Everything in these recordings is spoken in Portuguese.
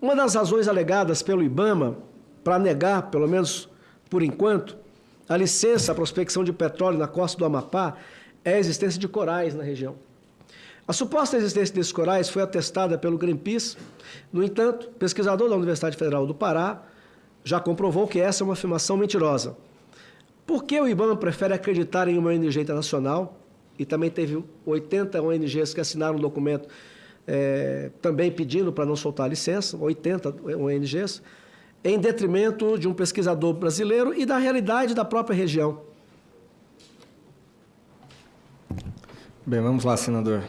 Uma das razões alegadas pelo IBAMA para negar, pelo menos por enquanto, a licença à prospecção de petróleo na costa do Amapá é a existência de corais na região. A suposta existência desses corais foi atestada pelo Greenpeace. No entanto, pesquisador da Universidade Federal do Pará já comprovou que essa é uma afirmação mentirosa. Por que o IBAMA prefere acreditar em uma ONG internacional? E também teve 80 ONGs que assinaram um documento também pedindo para não soltar a licença, 80 ONGs, em detrimento de um pesquisador brasileiro e da realidade da própria região. Bem, vamos lá, senador.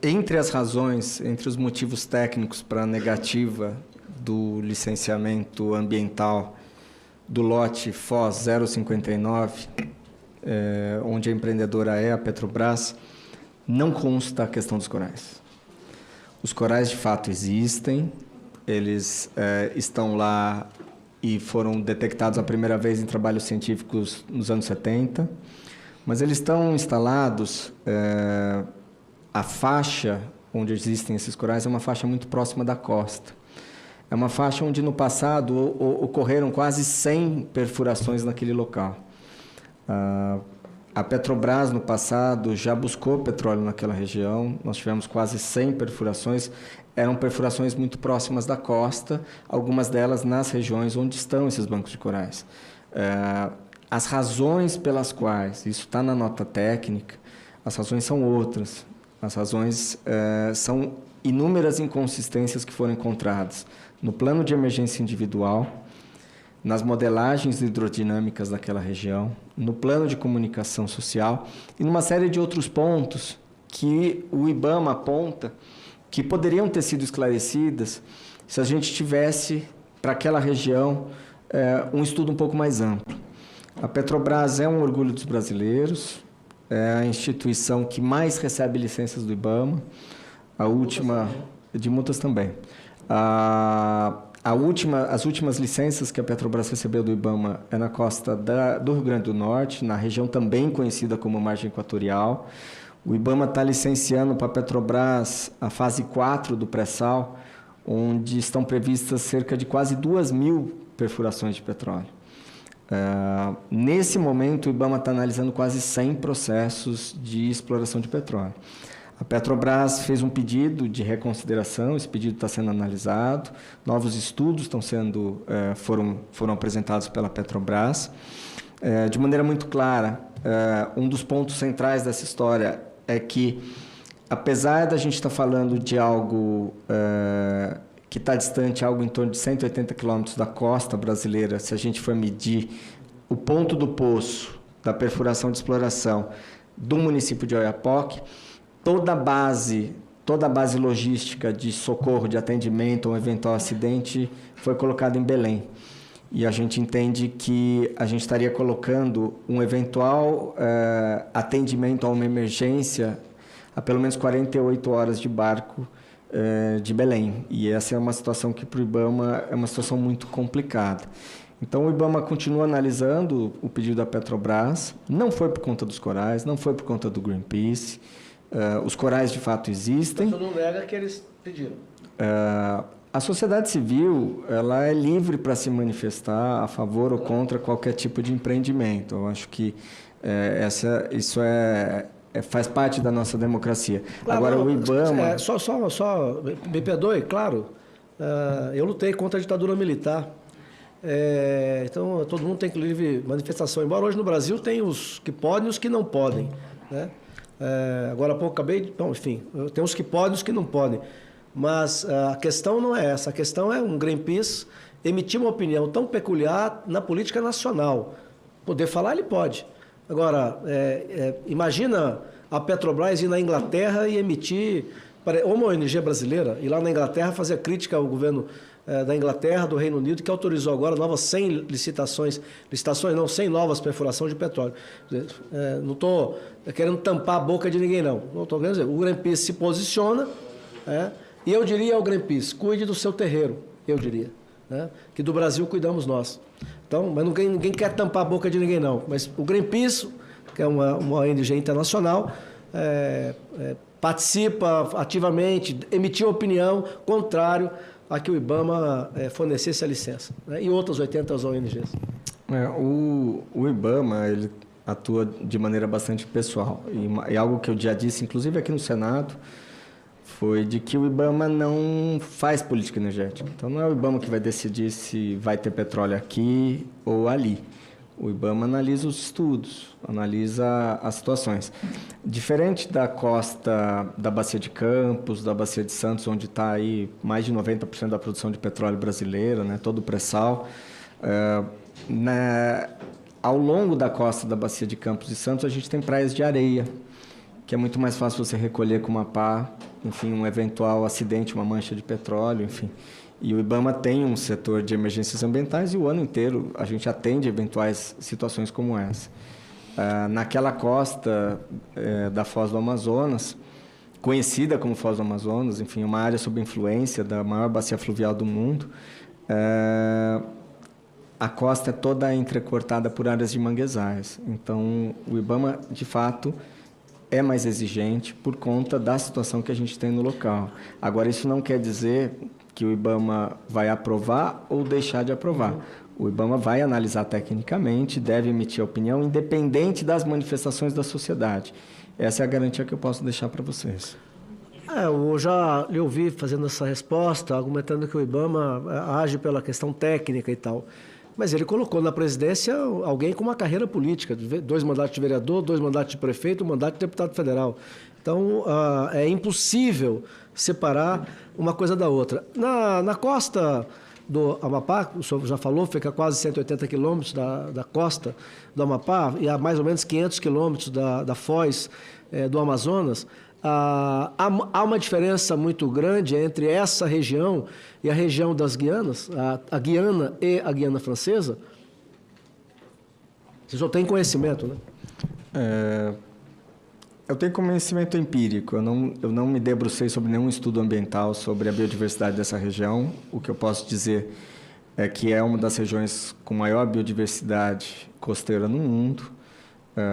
Entre as razões, entre os motivos técnicos para a negativa do licenciamento ambiental do lote FOS 059, onde a empreendedora é a Petrobras, não consta a questão dos corais. Os corais, de fato, existem, eles estão lá e foram detectados a primeira vez em trabalhos científicos nos anos 70, mas eles estão instalados, a faixa onde existem esses corais é uma faixa muito próxima da costa. É uma faixa onde, no passado, ocorreram quase 100 perfurações naquele local. A Petrobras, no passado, já buscou petróleo naquela região. Nós tivemos quase 100 perfurações. Eram perfurações muito próximas da costa, algumas delas nas regiões onde estão esses bancos de corais. As razões pelas quais, isso está na nota técnica, as razões são outras. As razões são inúmeras inconsistências que foram encontradas no plano de emergência individual, nas modelagens hidrodinâmicas daquela região, no plano de comunicação social e numa série de outros pontos que o IBAMA aponta que poderiam ter sido esclarecidas se a gente tivesse, para aquela região, um estudo um pouco mais amplo. A Petrobras é um orgulho dos brasileiros, é a instituição que mais recebe licenças do IBAMA, a última, de multas também. As últimas licenças que a Petrobras recebeu do IBAMA é na costa do Rio Grande do Norte, na região também conhecida como margem equatorial. O IBAMA está licenciando para a Petrobras a fase 4 do pré-sal, onde estão previstas cerca de quase 2.000 perfurações de petróleo. Nesse momento, o IBAMA está analisando quase 100 processos de exploração de petróleo. A Petrobras fez um pedido de reconsideração, esse pedido está sendo analisado, novos estudos foram apresentados pela Petrobras. De maneira muito clara, um dos pontos centrais dessa história é que, apesar da gente estar falando de algo que está distante, algo em torno de 180 quilômetros da costa brasileira, se a gente for medir o ponto do poço da perfuração de exploração do município de Oiapoque, toda a base logística de socorro, de atendimento a um eventual acidente foi colocada em Belém. E a gente entende que a gente estaria colocando um eventual atendimento a uma emergência a pelo menos 48 horas de barco de Belém. E essa é uma situação que para o IBAMA é uma situação muito complicada. Então, o IBAMA continua analisando o pedido da Petrobras. Não foi por conta dos corais, não foi por conta do Greenpeace. Os corais, de fato, existem. Mas você não nega que eles pediram? A sociedade civil ela é livre para se manifestar a favor ou contra qualquer tipo de empreendimento. Eu acho que isso faz parte da nossa democracia. Claro, agora, o IBAMA... Só me perdoe, claro, eu lutei contra a ditadura militar. Então, todo mundo tem livre manifestação. Embora hoje no Brasil tem os que podem e os que não podem, né? Agora há pouco acabei... Bom, enfim, tem os que podem e os que não podem. Mas a questão não é essa. A questão é um Greenpeace emitir uma opinião tão peculiar na política nacional. Poder falar, ele pode. Agora, imagina a Petrobras ir na Inglaterra e emitir... Uma ONG brasileira, ir lá na Inglaterra fazer crítica ao governo da Inglaterra, do Reino Unido, que autorizou agora novas 100 não, 100 novas perfurações de petróleo. Não estou querendo tampar a boca de ninguém, não. Não estou querendo dizer. O Greenpeace se posiciona, e eu diria ao Greenpeace, cuide do seu terreiro, eu diria, né? Que do Brasil cuidamos nós. Então, mas ninguém quer tampar a boca de ninguém, não. Mas o Greenpeace, que é uma ONG internacional, participa ativamente, emitiu opinião contrário a que o IBAMA fornecesse a licença, né? E outras 80 ONGs. O IBAMA, ele atua de maneira bastante pessoal. E algo que eu já disse, inclusive aqui no Senado, foi de que o IBAMA não faz política energética. Então, não é o IBAMA que vai decidir se vai ter petróleo aqui ou ali. O IBAMA analisa os estudos, analisa as situações. Diferente da costa da Bacia de Campos, da Bacia de Santos, onde está aí mais de 90% da produção de petróleo brasileira, né, todo o pré-sal, ao longo da costa da Bacia de Campos e Santos, a gente tem praias de areia, que é muito mais fácil você recolher com uma pá, enfim, um eventual acidente, uma mancha de petróleo, enfim. E o IBAMA tem um setor de emergências ambientais e o ano inteiro a gente atende eventuais situações como essa. Naquela costa da Foz do Amazonas, conhecida como Foz do Amazonas, enfim, uma área sob influência da maior bacia fluvial do mundo, a costa é toda entrecortada por áreas de manguezais. Então, o IBAMA, de fato, é mais exigente por conta da situação que a gente tem no local. Agora, isso não quer dizer que o IBAMA vai aprovar ou deixar de aprovar. O IBAMA vai analisar tecnicamente, deve emitir opinião, independente das manifestações da sociedade. Essa é a garantia que eu posso deixar para vocês. Eu já lhe ouvi fazendo essa resposta, argumentando que o IBAMA age pela questão técnica e tal. Mas ele colocou na presidência alguém com uma carreira política, 2 mandatos de vereador, 2 mandatos de prefeito, 1 mandato de deputado federal. Então, é impossível separar uma coisa da outra. Na costa do Amapá, o senhor já falou, fica a quase 180 quilômetros da costa do Amapá e a mais ou menos 500 quilômetros da foz do Amazonas. Há uma diferença muito grande entre essa região e a região das Guianas, a Guiana e a Guiana Francesa? Você só tem conhecimento, né? Eu tenho conhecimento empírico, eu não me debrucei sobre nenhum estudo ambiental sobre a biodiversidade dessa região. O que eu posso dizer é que é uma das regiões com maior biodiversidade costeira no mundo.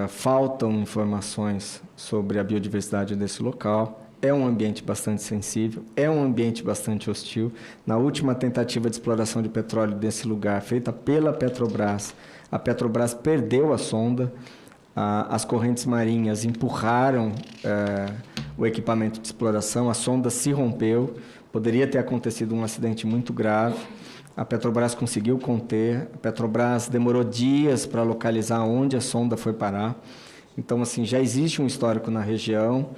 Faltam informações sobre a biodiversidade desse local. É um ambiente bastante sensível, é um ambiente bastante hostil. Na última tentativa de exploração de petróleo desse lugar, feita pela Petrobras, a Petrobras perdeu a sonda. As correntes marinhas empurraram o equipamento de exploração, a sonda se rompeu, poderia ter acontecido um acidente muito grave. A Petrobras conseguiu conter, a Petrobras demorou dias para localizar onde a sonda foi parar. Então, assim, já existe um histórico na região,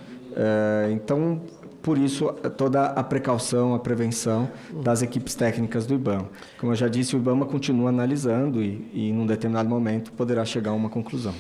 então, por isso, toda a precaução, a prevenção das equipes técnicas do IBAMA. Como eu já disse, o IBAMA continua analisando e num determinado momento, poderá chegar a uma conclusão.